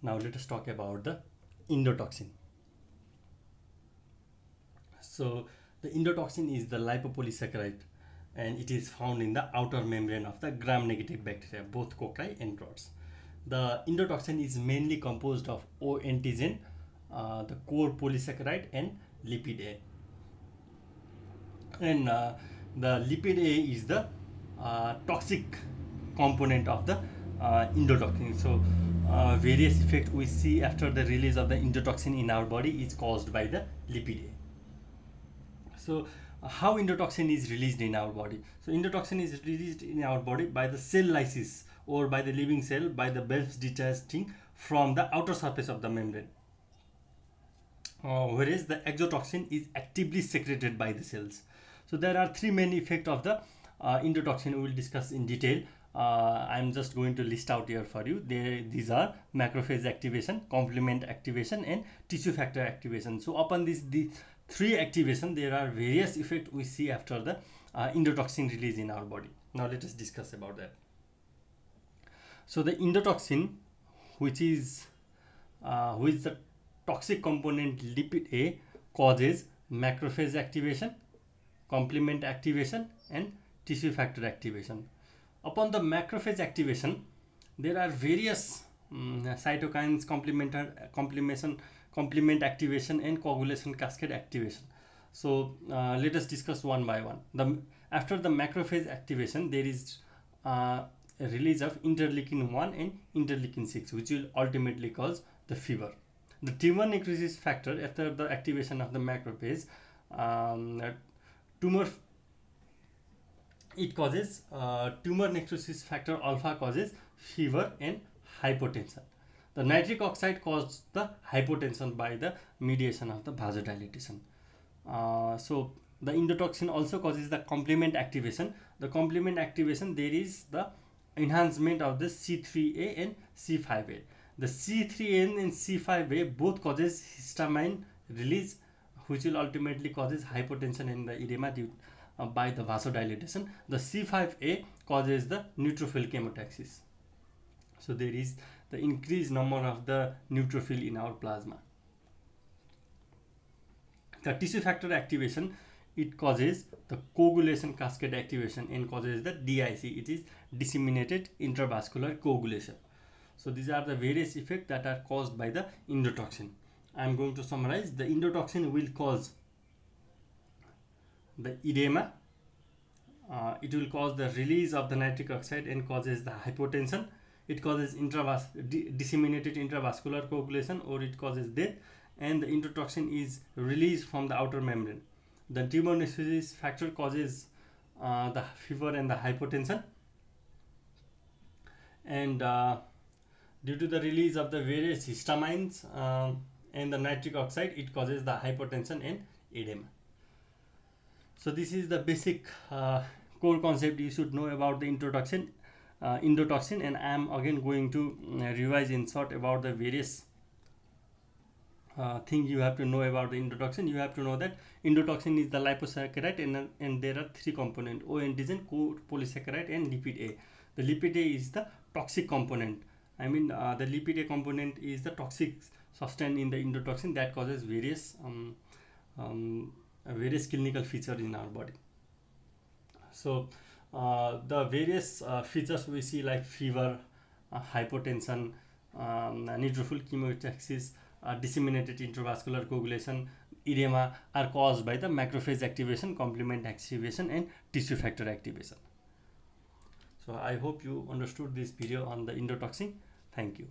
Now let us talk about the endotoxin. So the endotoxin is the lipopolysaccharide, and it is found in the outer membrane of the gram-negative bacteria, both cocci and rods. The endotoxin is mainly composed of O antigen, the core polysaccharide, and lipid A. And the lipid A is the toxic component of the endotoxin. So various effects we see after the release of the endotoxin in our body is caused by the lipid A. So how endotoxin is released in our body? So endotoxin is released in our body by the cell lysis, or by the living cell, by the valves detaching from the outer surface of the membrane. Whereas the exotoxin is actively secreted by the cells. So there are three main effects of the endotoxin we will discuss in detail. I'm just going to list out here for you. These are macrophage activation, complement activation, and tissue factor activation. So upon these three activation, there are various effects we see after the endotoxin release in our body. Now let us discuss about that. So the endotoxin, which is the toxic component lipid A, causes macrophage activation, complement activation, and tissue factor activation. Upon the macrophage activation, there are various cytokines, complement activation, and coagulation cascade activation. So let us discuss one by one. After the macrophage activation, there is a release of interleukin 1 and interleukin 6, which will ultimately cause the fever. The tumor necrosis factor, after the activation of the macrophage, it causes tumor necrosis factor alpha causes fever and hypotension. The nitric oxide causes the hypotension by the mediation of the vasodilatation. So the endotoxin also causes the complement activation. The complement activation, there is the enhancement of the C3A and C5A. The C3A and C5A both causes histamine release, which will ultimately causes hypotension and the edema due by the vasodilatation. The C5A causes the neutrophil chemotaxis. So there is the increased number of the neutrophil in our plasma. The tissue factor activation, it causes the coagulation cascade activation and causes the DIC, it is disseminated intravascular coagulation. So these are the various effects that are caused by the endotoxin. I am going to summarize. The endotoxin will cause the edema, it will cause the release of the nitric oxide and causes the hypotension, it causes disseminated intravascular coagulation, or it causes death, and the endotoxin is released from the outer membrane. The tumor necrosis factor causes the fever and the hypotension, and due to the release of the various histamines and the nitric oxide, it causes the hypotension and edema. So this is the basic core concept you should know about the endotoxin, and I am again going to revise in short about the various thing you have to know about the endotoxin. You have to know that endotoxin is the liposaccharide, and there are three components: O antigen, core polysaccharide, and lipid A. The lipid A is the toxic component. I mean, the lipid A component is the toxic substance in the endotoxin that causes various clinical features in our body. So the various features we see, like fever, hypotension, neutrophil chemotaxis, disseminated intravascular coagulation, edema, are caused by the macrophage activation, complement activation, and tissue factor activation. So I hope you understood this video on the endotoxin. Thank you.